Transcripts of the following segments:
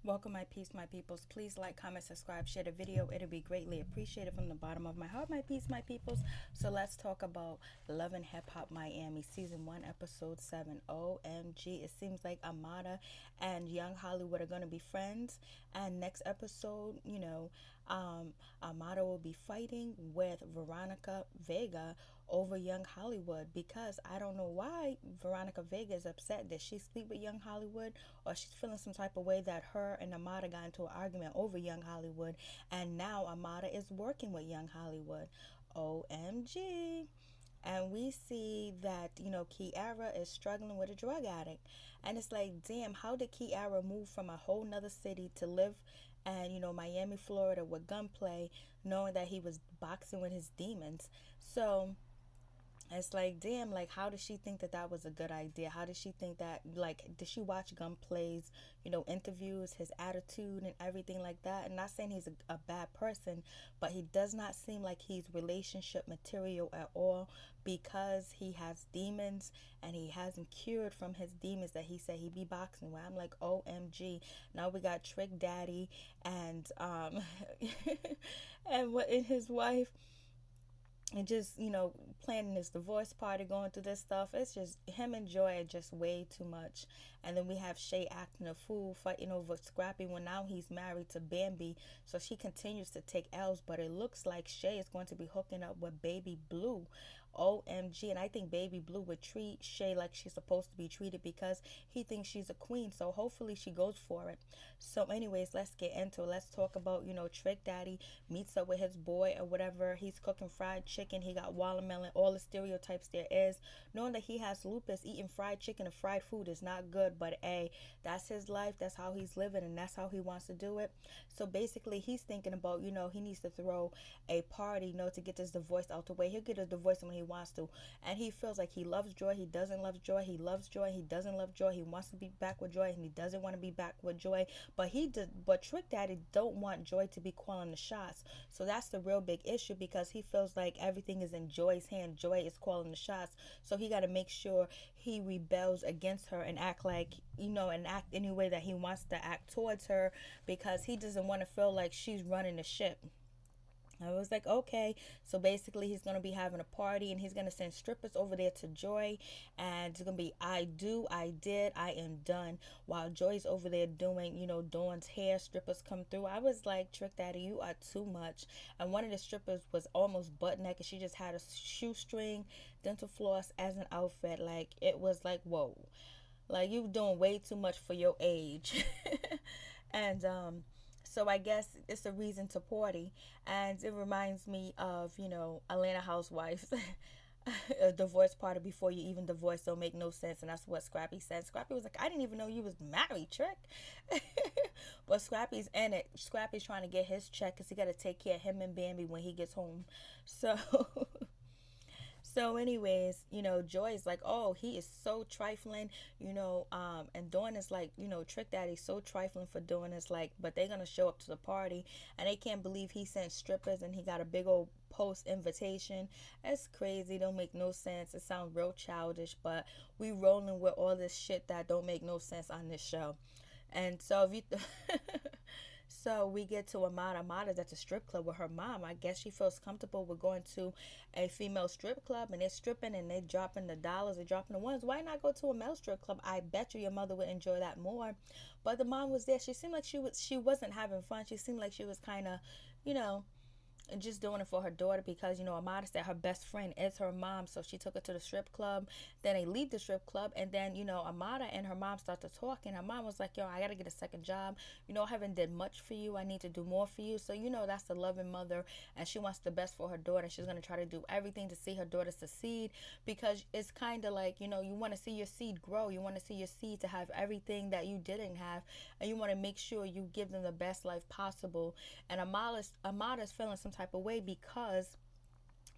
Welcome, my peace, my peoples. Please like, comment, subscribe, share the video. It'll be greatly appreciated from the bottom of my heart, my peace, my peoples. So let's talk about Love and Hip Hop Miami, Season 1, Episode 7. OMG. It seems like Amada and Young Hollywood are going to be friends. And next episode, Amada will be fighting with Veronica Vega over Young Hollywood, because I don't know why Veronica Vega is upset. Did she sleep with Young Hollywood, or she's feeling some type of way that her and Amada got into an argument over Young Hollywood, and now Amada is working with Young Hollywood. OMG. And we see that, Kiara is struggling with a drug addict. And it's like, damn, how did Kiara move from a whole nother city to live and, Miami, Florida with gunplay, knowing that he was boxing with his demons? So it's like, damn, like, how did she think that that was a good idea? How did she think that, like, did she watch Gunplay's, interviews, his attitude and everything like that? And not saying he's a bad person, but he does not seem like he's relationship material at all, because he has demons and he hasn't cured from his demons that he said he be boxing with. I'm like, OMG. Now we got Trick Daddy and, and his wife, and just planning this divorce party, going through this stuff. It's just him and Joy are just way too much. And then we have Shay acting a fool, fighting over Scrappy when now he's married to Bambi, so she continues to take L's. But it looks like Shay is going to be hooking up with Baby Blue. OMG. And I think Baby Blue would treat Shay like she's supposed to be treated, because he thinks she's a queen. So hopefully she goes for it. So anyways, let's get into it. Let's talk about, Trick Daddy meets up with his boy or whatever. He's cooking fried chicken. He got watermelon, all the stereotypes there is. Knowing that he has lupus, eating fried chicken and fried food is not good. But hey, that's his life. That's how he's living, and that's how he wants to do it. So basically, he's thinking about, he needs to throw a party, to get this divorce out the way. He'll get a divorce when he wants to. And he feels like he loves Joy. He doesn't love Joy. He loves Joy. He doesn't love Joy. He wants to be back with Joy, and he doesn't want to be back with Joy. But Trick Daddy don't want Joy to be calling the shots. So that's the real big issue, because he feels like everything is in Joy's hand. Joy is calling the shots. So he got to make sure he rebels against her and act like, and act any way that he wants to act towards her, because he doesn't want to feel like she's running the ship. I was like, okay. So basically, he's going to be having a party, and he's going to send strippers over there to Joy. And it's going to be, I do, I did, I am done. While Joy's over there doing, Dawn's hair, strippers come through. I was like, Trick Daddy, you are too much. And one of the strippers was almost butt naked. She just had a shoestring, dental floss as an outfit. Like, it was like, whoa. Like, you doing way too much for your age. And, so I guess it's a reason to party. And it reminds me of, Atlanta Housewives. A divorce party before you even divorce don't make no sense. And that's what Scrappy said. Scrappy was like, I didn't even know you was married, Trick. But Scrappy's in it. Scrappy's trying to get his check, because he got to take care of him and Bambi when he gets home. So So anyways, Joy is like, oh, he is so trifling, and Dawn is like, Trick Daddy's so trifling for doing this, like, but they're going to show up to the party, and they can't believe he sent strippers, and he got a big old post invitation. It's crazy. Don't make no sense. It sounds real childish, but we rolling with all this shit that don't make no sense on this show. And so if you So we get to Amada. Amada's at the strip club with her mom. I guess she feels comfortable with going to a female strip club, and they're stripping and they're dropping the dollars, they're dropping the ones. Why not go to a male strip club? I bet you your mother would enjoy that more. But the mom was there. She seemed like she wasn't having fun. She seemed like she was kind of, you know, and just doing it for her daughter, because Amada said her best friend is her mom, so she took her to the strip club. Then they leave the strip club, and then Amada and her mom start to talk, and her mom was like, yo, I gotta get a second job. I haven't did much for you. I need to do more for you. So that's the loving mother, and she wants the best for her daughter. She's gonna try to do everything to see her daughter succeed, because it's kind of like, you want to see your seed grow. You want to see your seed to have everything that you didn't have, and you want to make sure you give them the best life possible. And Amada's feeling some type of way, because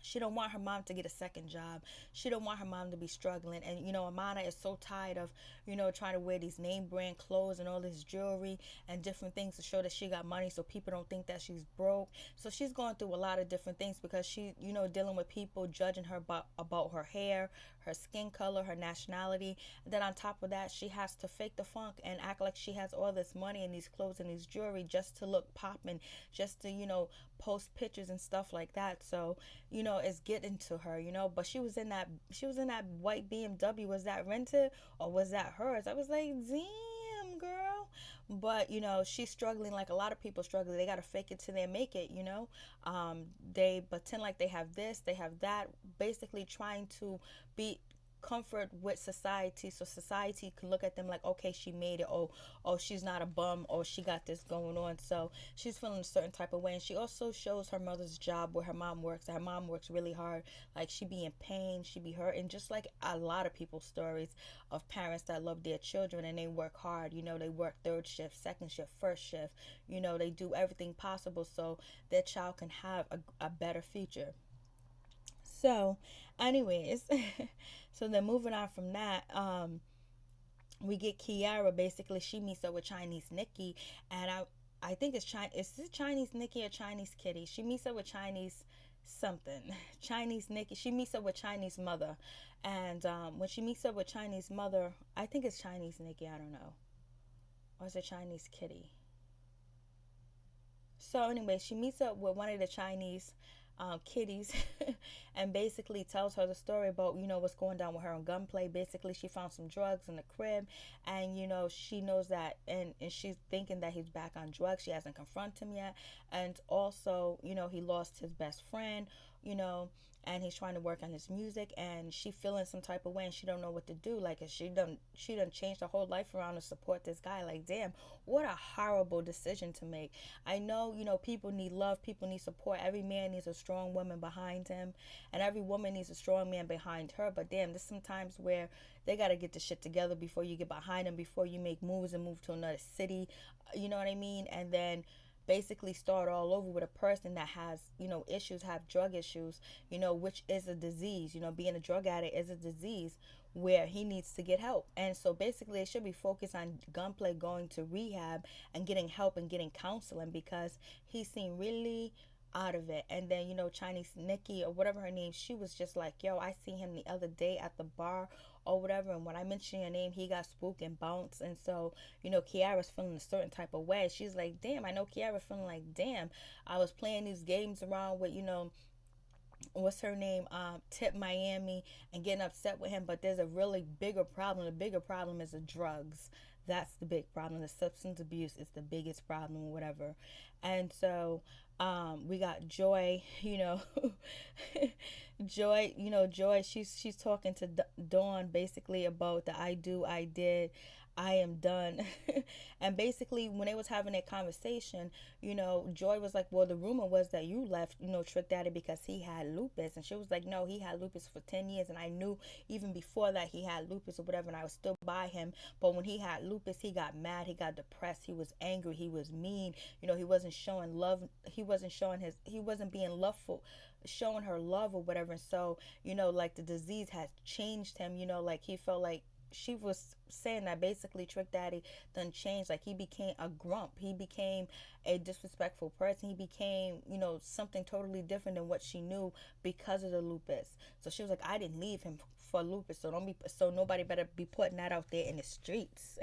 She don't want her mom to get a second job. She don't want her mom to be struggling. And Amana is so tired of, trying to wear these name brand clothes and all this jewelry and different things to show that she got money so people don't think that she's broke. So she's going through a lot of different things because she, dealing with people judging her about her hair, her skin color, her nationality. And then on top of that, she has to fake the funk and act like she has all this money and these clothes and these jewelry just to look popping, just to, post pictures and stuff like that. So, it's getting to her, but she was in that white BMW. Was that rented or was that hers? I was like, damn, girl. But she's struggling like a lot of people struggling. They got to fake it till they make it. They pretend like they have this, they have that, basically trying to be comfort with society so society can look at them like, okay, she made it. Oh, she's not a bum, or she got this going on. So she's feeling a certain type of way. And she also shows her mother's job where her mom works. Her mom works really hard. Like, she be in pain, she be hurt. And just like a lot of people's stories of parents that love their children and they work hard, they work third shift, second shift, first shift, they do everything possible so their child can have a better future. So, anyways, so then moving on from that, we get Kiara. Basically, she meets up with Chinese Nikki, and I think it's Chinese. Is this Chinese Nikki or Chinese Kitty? She meets up with Chinese something. Chinese Nikki. She meets up with Chinese mother, and when she meets up with Chinese mother, I think it's Chinese Nikki. I don't know, or is it Chinese Kitty? So anyway, she meets up with one of the Chinese kitties and basically tells her the story about what's going down with her on gunplay. Basically, she found some drugs in the crib, and she knows that, and she's thinking that he's back on drugs. She hasn't confronted him yet, and also he lost his best friend, you know and he's trying to work on his music, and she feeling some type of way, and she don't know what to do. Like, she done changed her whole life around to support this guy. Like, damn, what a horrible decision to make. I know, people need love, people need support. Every man needs a strong woman behind him, and every woman needs a strong man behind her. But damn, there's sometimes where they got to get the shit together before you get behind them, before you make moves and move to another city. You know what I mean? And then basically start all over with a person that has, issues, have drug issues, which is a disease. Being a drug addict is a disease where he needs to get help. And so basically it should be focused on Gunplay going to rehab and getting help and getting counseling, because he seemed really out of it. And then, Chinese Nikki, or whatever her name, she was just like, yo, I seen him the other day at the bar or whatever, and when I mentioned your name, he got spooked and bounced. And so, Kiara's feeling a certain type of way. She's like, damn, I know Kiara feeling like, damn, I was playing these games around with, what's her name, Tip Miami, and getting upset with him, but there's a really bigger problem. The bigger problem is the drugs. That's the big problem. The substance abuse is the biggest problem, or whatever. And so we got Joy, Joy, she's talking to Dawn basically about the I do, I did, I am done. And basically when they was having that conversation, Joy was like, well, the rumor was that you left, Trick Daddy because he had lupus. And she was like, no, he had lupus for 10 years. And I knew even before that he had lupus or whatever, and I was still by him. But when he had lupus, he got mad, he got depressed, he was angry, he was mean. He wasn't showing love. He wasn't being loveful, showing her love or whatever. And so, like, the disease had changed him, like he felt like she was saying that basically Trick Daddy done changed. Like, he became a grump, he became a disrespectful person, he became, something totally different than what she knew because of the lupus. So she was like, I didn't leave him for lupus, so nobody better be putting that out there in the streets.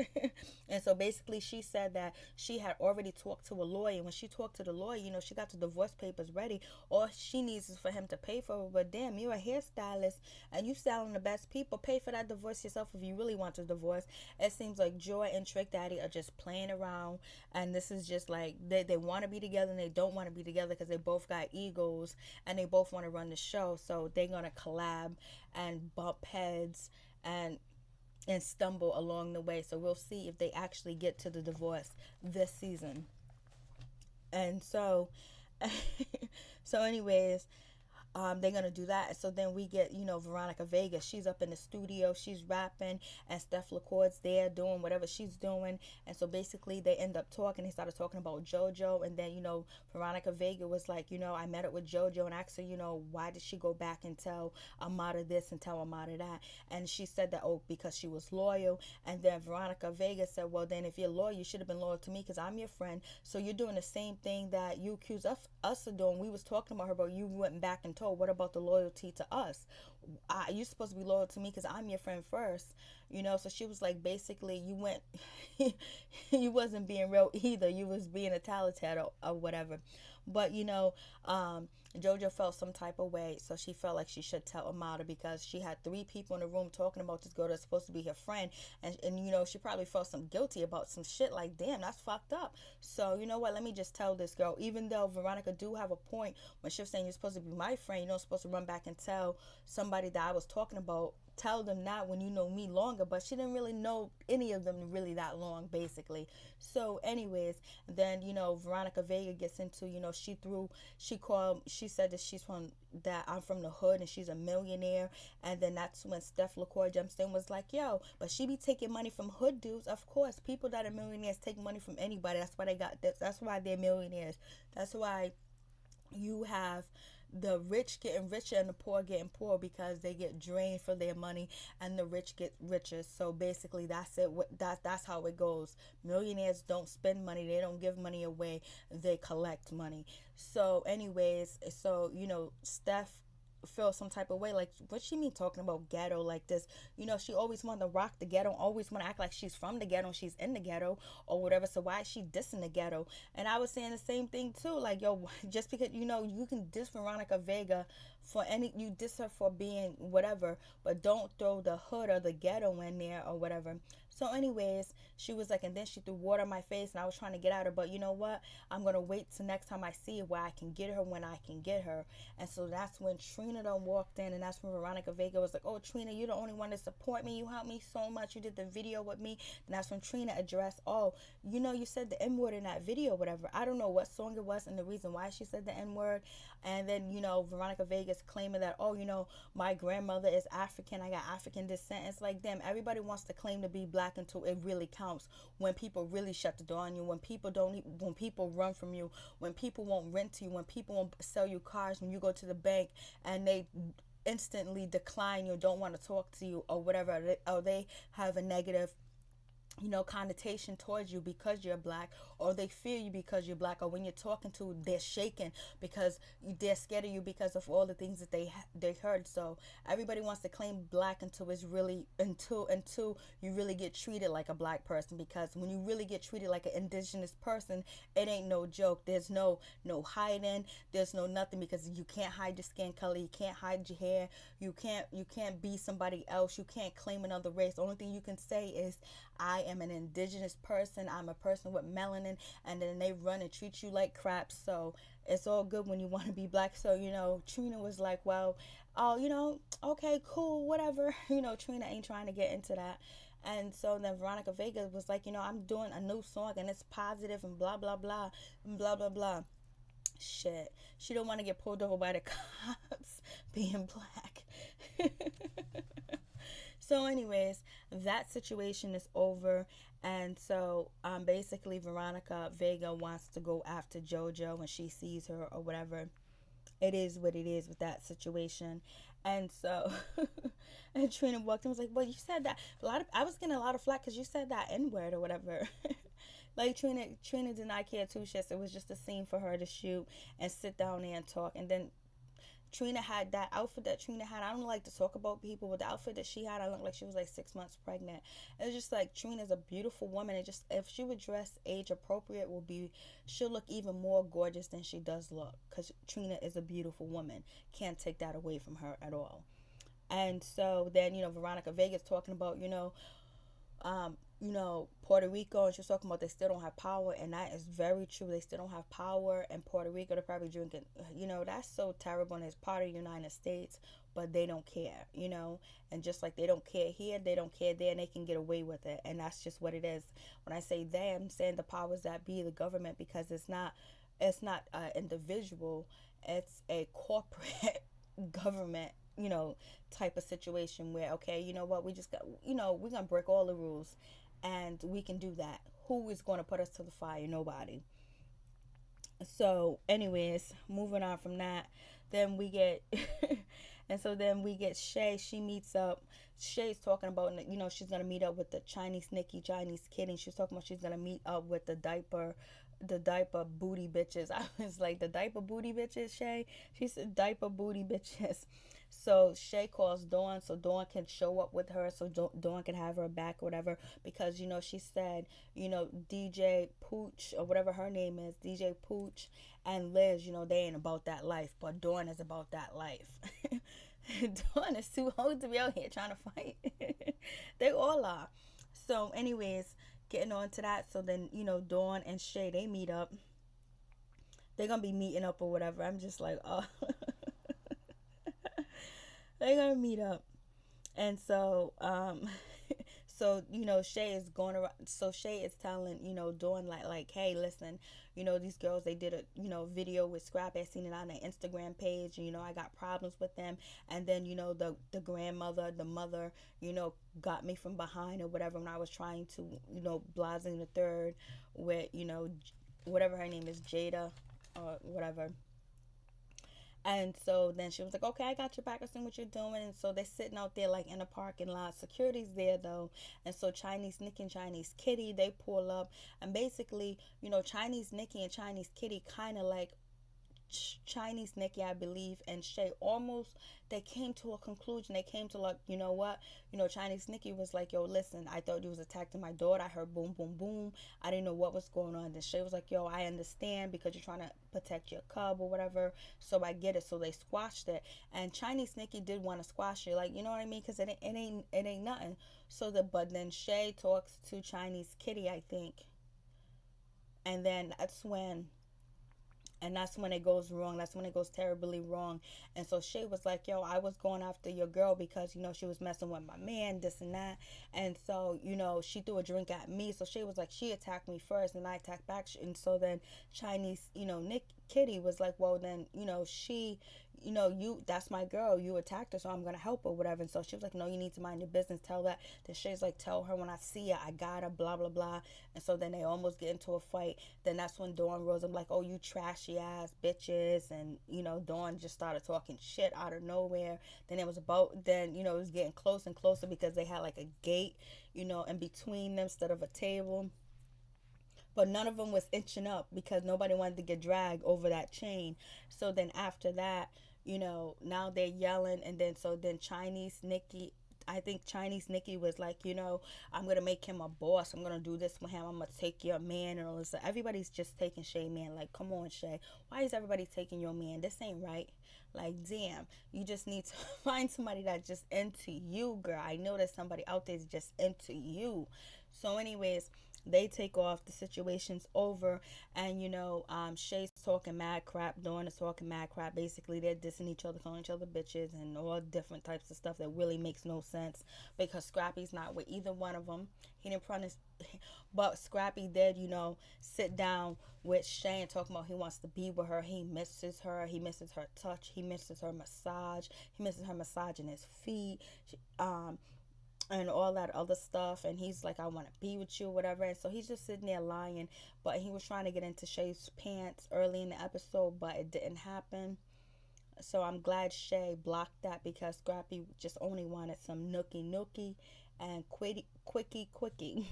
And so basically she said that she had already talked to a lawyer, and when she talked to the lawyer, she got the divorce papers ready. All she needs is for him to pay for it. But damn, you're a hairstylist and you selling the best people. Pay for that divorce yourself if you really want to divorce. It seems like Joy and Trick Daddy are just playing around, and this is just like they want to be together and they don't want to be together because they both got egos and they both want to run the show. So they're gonna collab and bump heads and stumble along the way. So we'll see if they actually get to the divorce this season. And so so anyways, they're gonna do that. And so then we get, Veronica Vega. She's up in the studio, she's rapping, and Steph LaCour's there doing whatever she's doing. And so basically, they end up talking. They started talking about JoJo, and then Veronica Vega was like, I met up with JoJo and asked her, why did she go back and tell Amada this and tell Amada that? And she said that, oh, because she was loyal. And then Veronica Vega said, well, then if you're loyal, you should have been loyal to me because I'm your friend. So you're doing the same thing that you accuse us of doing. We was talking about her, but you went back and told. What about the loyalty to us? You're supposed to be loyal to me because I'm your friend first. So she was like, basically, you went, you wasn't being real either. You was being a tattletale or whatever. But JoJo felt some type of way, so she felt like she should tell Amada because she had 3 people in the room talking about this girl that's supposed to be her friend, and she probably felt some guilty about some shit, like, damn, that's fucked up. So you know what, let me just tell this girl, even though Veronica do have a point when she was saying you're supposed to be my friend, you're not supposed to run back and tell somebody that I was talking about, tell them that when you know me longer. But she didn't really know any of them really that long, basically. So anyways, then Veronica Vega gets into, she said that I'm from the hood and she's a millionaire. And then that's when Steph LaCour jumps in, was like, yo, but she be taking money from hood dudes. Of course, people that are millionaires take money from anybody. That's why they got this. That's why they're millionaires. That's why you have the rich getting richer and the poor getting poor, because they get drained for their money and the rich get richer. So basically, that's it. That's how it goes. Millionaires don't spend money, they don't give money away, they collect money. So anyways, Steph feel some type of way, like, what she mean talking about ghetto like this? She always want to rock the ghetto, always want to act like she's from the ghetto, she's in the ghetto or whatever. So why is she dissing the ghetto? And I was saying the same thing too, like, yo, just because you can diss Veronica Vega for you diss her for being whatever, but don't throw the hood or the ghetto in there or whatever. So anyways, she was like, and then she threw water in my face, and I was trying to get at her, but you know what, I'm gonna wait till next time I see her where I can get her when I can get her. And so that's when Trina done walked in, and that's when Veronica Vega was like, oh, Trina, you're the only one to support me, you helped me so much, you did the video with me. And that's when Trina addressed, oh, you said the N-word in that video, whatever. I don't know what song it was and the reason why she said the N-word. And then Veronica Vega's claiming that, oh, my grandmother is African, I got African descent. It's like, damn, everybody wants to claim to be black until it really counts, when people really shut the door on you, when people run from you, when people won't rent to you, when people won't sell you cars, when you go to the bank and they instantly decline you, don't want to talk to you or whatever, or they have a negative connotation towards you because you're black, or they fear you because you're black, or when you're talking to, they're shaking because they're scared of you because of all the things that they heard. So everybody wants to claim black until you really get treated like a black person, because when you really get treated like an indigenous person, it ain't no joke. There's no hiding, there's no nothing, because you can't hide your skin color, you can't hide your hair, you can't be somebody else, you can't claim another race. The only thing you can say is, I am an indigenous person, I'm a person with melanin, and then they run and treat you like crap. So it's all good when you want to be black. So Trina was like, well, oh, okay, cool, whatever. Trina ain't trying to get into that. And so then Veronica Vega was like, I'm doing a new song and it's positive and blah blah blah and blah blah blah. Shit, she don't want to get pulled over by the cops being black. So anyways, that situation is over. And so basically Veronica Vega wants to go after JoJo when she sees her or whatever. It is what it is with that situation. And so and Trina walked in and was like, well, you said that I was getting a lot of flack because you said that N-word or whatever. Like Trina did not care two shits. It was just a scene for her to shoot and sit down there and talk. And then Trina had that outfit that Trina had. I don't like to talk about people, but the outfit that she had, I looked like she was like 6 months pregnant. It was just like, Trina's a beautiful woman. It just, if she would dress age appropriate, she'll look even more gorgeous than she does look, because Trina is a beautiful woman. Can't take that away from her at all. And so then Veronica Vega's talking about Puerto Rico, and she was talking about they still don't have power, and that is very true. They still don't have power in Puerto Rico. They're probably drinking, that's so terrible, and it's part of the United States, but they don't care, and just like they don't care here, they don't care there, and they can get away with it, and that's just what it is. When I say they, I'm saying the powers that be, the government, because it's not an individual, it's a corporate government, type of situation where, okay, you know what, we just got, we're gonna break all the rules, and we can do that. Who is going to put us to the fire? Nobody. So, anyways, moving on from that, then we get, and so then we get Shay. She meets up. Shay's talking about, she's gonna meet up with the Chinese Nikki, Chinese Kitty. She's talking about she's gonna meet up with the diaper booty bitches. I was like, the diaper booty bitches, Shay? She said diaper booty bitches. So Shay calls Dawn so Dawn can show up with her, so Dawn can have her back or whatever, because she said, DJ Pooch or whatever her name is, DJ Pooch and Liz, they ain't about that life, but Dawn is about that life. Dawn is too old to be out here trying to fight. They all are. So anyways, getting on to that, so then Dawn and Shay, they meet up. They're gonna be meeting up or whatever. I'm just like, oh. They're gonna meet up. And so so Shay is going around, so Shay is telling Dawn, like, hey, listen, these girls, they did a video with Scrap. I seen it on their Instagram page, I got problems with them. And then the grandmother, the mother, got me from behind or whatever when I was trying to blasting the third with whatever her name is, Jada or whatever. And so then she was like, okay, I got your back. I see what you're doing. And so they're sitting out there like in a parking lot. Security's there though. And so Chinese Nikki and Chinese Kitty, they pull up. And basically, Chinese Nikki and Chinese Kitty kind of like Chinese Nikki, I believe, and Shay almost, they came to a conclusion. They came to like, you know what? Chinese Nikki was like, yo, listen, I thought you was attacking my daughter. I heard boom, boom, boom. I didn't know what was going on. Then Shay was like, yo, I understand because you're trying to protect your cub or whatever. So I get it. So they squashed it. And Chinese Nikki did want to squash it. Like, you know what I mean? Because it ain't nothing. But then Shay talks to Chinese Kitty, I think. And then that's when it goes wrong. That's when it goes terribly wrong. And so Shay was like, yo, I was going after your girl because, she was messing with my man, this and that. And so, she threw a drink at me. So Shay was like, she attacked me first and I attacked back. And so then Chinese, Kitty was like, well, then, she, that's my girl. You attacked her, so I'm going to help her, whatever. And so she was like, no, you need to mind your business. Tell that. Then Shay's like, tell her when I see her, I got her, blah, blah, blah. And so then they almost get into a fight. Then that's when Dawn rose up like, oh, you trashy ass bitches. And, Dawn just started talking shit out of nowhere. Then it was getting closer and closer because they had like a gate, in between them instead of a table. But none of them was inching up because nobody wanted to get dragged over that chain. So then after that, now they're yelling. And then Chinese Nikki, I think Chinese Nikki was like, I'm going to make him a boss. I'm going to do this with him. I'm going to take your man and all this. Everybody's just taking Shay, man. Like, come on, Shay. Why is everybody taking your man? This ain't right. Like, damn. You just need to find somebody that's just into you, girl. I know there's somebody out there that's just into you. So anyways, they take off. The situation's over. And, Shay's talking mad crap. Dawn is talking mad crap. Basically, they're dissing each other, calling each other bitches, and all different types of stuff that really makes no sense because Scrappy's not with either one of them. He didn't promise, but Scrappy did, sit down with Shay and talk about he wants to be with her. He misses her. He misses her touch. He misses her massage. He misses her massaging his feet. And all that other stuff. And he's like, I want to be with you, whatever. And so he's just sitting there lying. But he was trying to get into Shay's pants early in the episode, but it didn't happen. So I'm glad Shay blocked that because Scrappy just only wanted some nookie and quickie.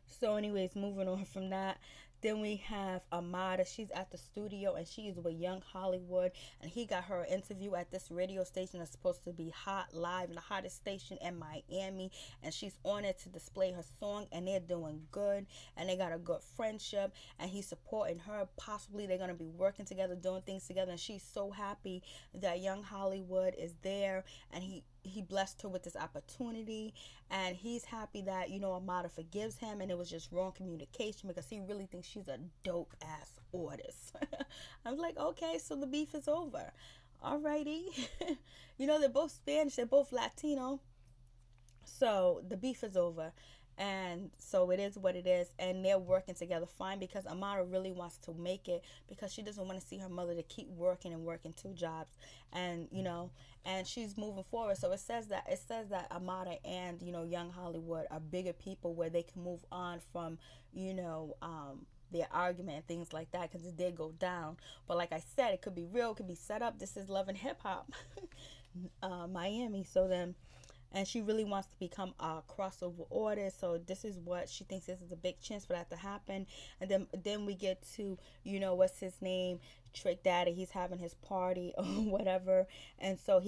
So anyways, moving on from that, then we have Amada. She's at the studio and she's with Young Hollywood, and he got her an interview at this radio station that's supposed to be hot live and the hottest station in Miami, and she's on it to display her song, and they're doing good and they got a good friendship, and he's supporting her. Possibly they're going to be working together, doing things together, and she's so happy that Young Hollywood is there, and he blessed her with this opportunity, and he's happy that Amada forgives him, and it was just wrong communication because he really thinks she's a dope ass artist. I was like, okay, so the beef is over. Alrighty. They're both Spanish, they're both Latino, so the beef is over. And so it is what it is, and they're working together fine because Amara really wants to make it because she doesn't want to see her mother to keep working and working two jobs, and and she's moving forward. So it says that Amara and young Hollywood are bigger people where they can move on from you know their argument and things like that because it did go down. But like I said, it could be real, it could be set up. This is Love and Hip Hop, Miami. So then, and she really wants to become a crossover artist. So this is what she thinks, this is a big chance for that to happen. And then we get to what's his name, Trick Daddy. He's having his party or whatever, and so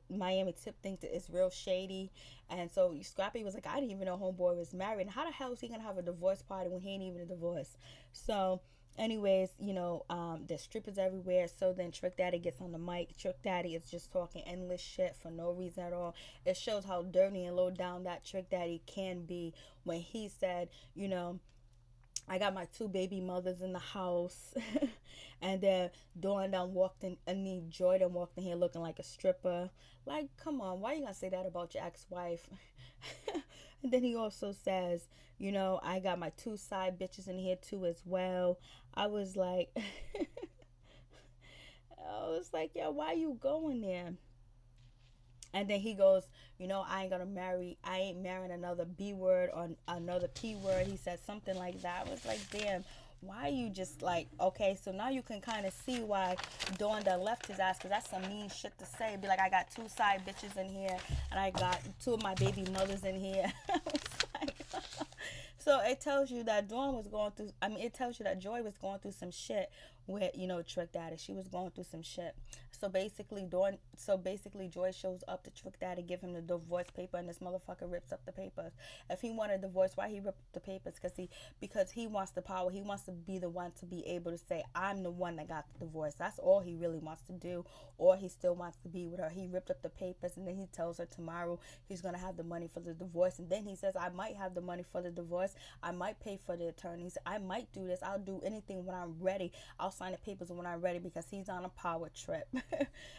Miami Tip thinks that it's real shady. And so Scrappy was like, I didn't even know homeboy was married, and how the hell is he gonna have a divorce party when he ain't even a divorce? So anyways, there's strippers everywhere. So then Trick Daddy gets on the mic. Trick Daddy is just talking endless shit for no reason at all. It shows how dirty and low down that Trick Daddy can be when he said, I got my two baby mothers in the house. And then Dawn done walked in, I mean, Joy done walked in here looking like a stripper. Like, come on, why you gonna say that about your ex-wife? And then he also says, I got my two side bitches in here too as well. I was like, yo, why you going there? And then he goes, I ain't marrying another B word or another P word. He said something like that. I was like, damn, why you just like, okay, so now you can kind of see why Dawn done left his ass, because that's some mean shit to say. Be like, I got two side bitches in here, and I got two of my baby mothers in here. I was like, so it tells you that Dawn was going through, it tells you that Joy was going through some shit with, Trick Daddy. She was going through some shit. So basically Joy shows up to Trick Daddy, give him the divorce paper, and this motherfucker rips up the papers. If he wanted a divorce, why he ripped up the papers? Because he wants the power. He wants to be the one to be able to say, I'm the one that got the divorce. That's all he really wants to do. Or he still wants to be with her. He ripped up the papers, and then he tells her tomorrow he's going to have the money for the divorce. And then he says, I might have the money for the divorce. I might pay for the attorneys. I might do this. I'll do anything when I'm ready. I'll sign the papers when I'm ready, because he's on a power trip.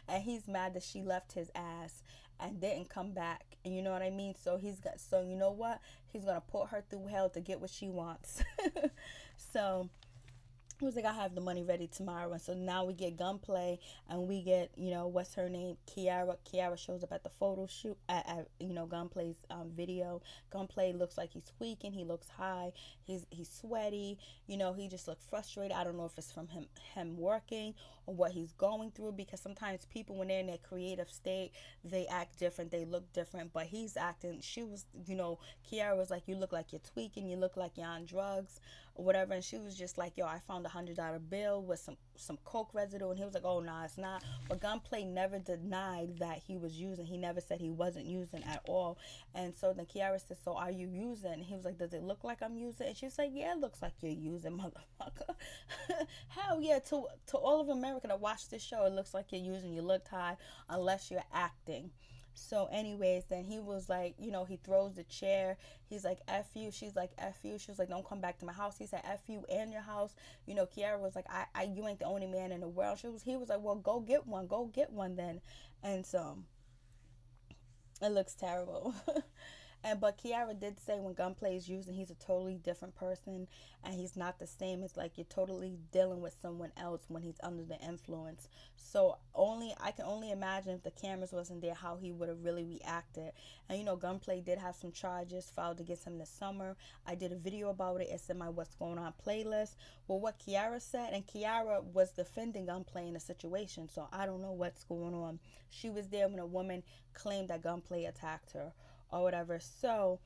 And he's mad that she left his ass and didn't come back. And you know what I mean? So you know what? He's going to put her through hell to get what she wants. So he was like, I have the money ready tomorrow. And so now we get Gunplay, and we get, what's her name? Kiara shows up at the photo shoot at Gunplay's video. Gunplay looks like he's tweaking. He looks high. He's sweaty. He just looked frustrated. I don't know if it's from him working or what he's going through, because sometimes people, when they're in their creative state, they act different. They look different. But he's acting, Kiara was like, you look like you're tweaking. You look like you're on drugs or whatever. And she was just like, yo, I found $100 bill with some coke residue. And he was like, oh, nah, it's not. But Gunplay never denied that he was using. He never said he wasn't using at all. And so then Kiara said, so are you using? And he was like, does it look like I'm using? And she was like, yeah, it looks like you're using, motherfucker. Hell yeah, to all of America that watch this show, it looks like you're using. You looked high, unless you're acting. So anyways, then he was like, he throws the chair. He's like, F you. She's like, F you. She was like, don't come back to my house. He said, F you and your house. Kiara was like, you ain't the only man in the world. He was like, well, go get one then. And so it looks terrible. But Kiara did say when Gunplay is using, he's a totally different person, and he's not the same. It's like you're totally dealing with someone else when he's under the influence. So I can only imagine if the cameras wasn't there, how he would have really reacted. And Gunplay did have some charges filed against him this summer. I did a video about it. It's in my What's Going On playlist. Well, what Kiara said, and Kiara was defending Gunplay in the situation, so I don't know what's going on. She was there when a woman claimed that Gunplay attacked her or whatever. So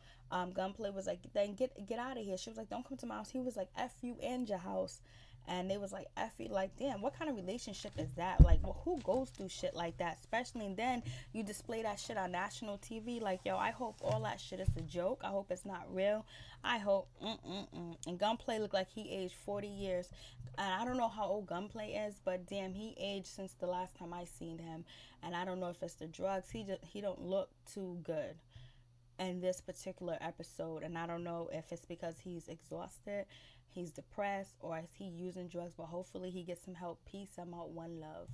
Gunplay was like, then get out of here. She was like, don't come to my house. He was like, F you and your house. And they was like, F you. Like, damn, what kind of relationship is that? Like, well, who goes through shit like that? Especially, and then you display that shit on national TV. Like, yo, I hope all that shit is a joke. I hope it's not real. I hope And Gunplay looked like he aged 40 years. And I don't know how old Gunplay is, but damn, he aged since the last time I seen him. And I don't know if it's the drugs. He don't look too good in this particular episode. And I don't know if it's because he's exhausted, he's depressed, or is he using drugs. But hopefully he gets some help. Peace. I'm out. One love.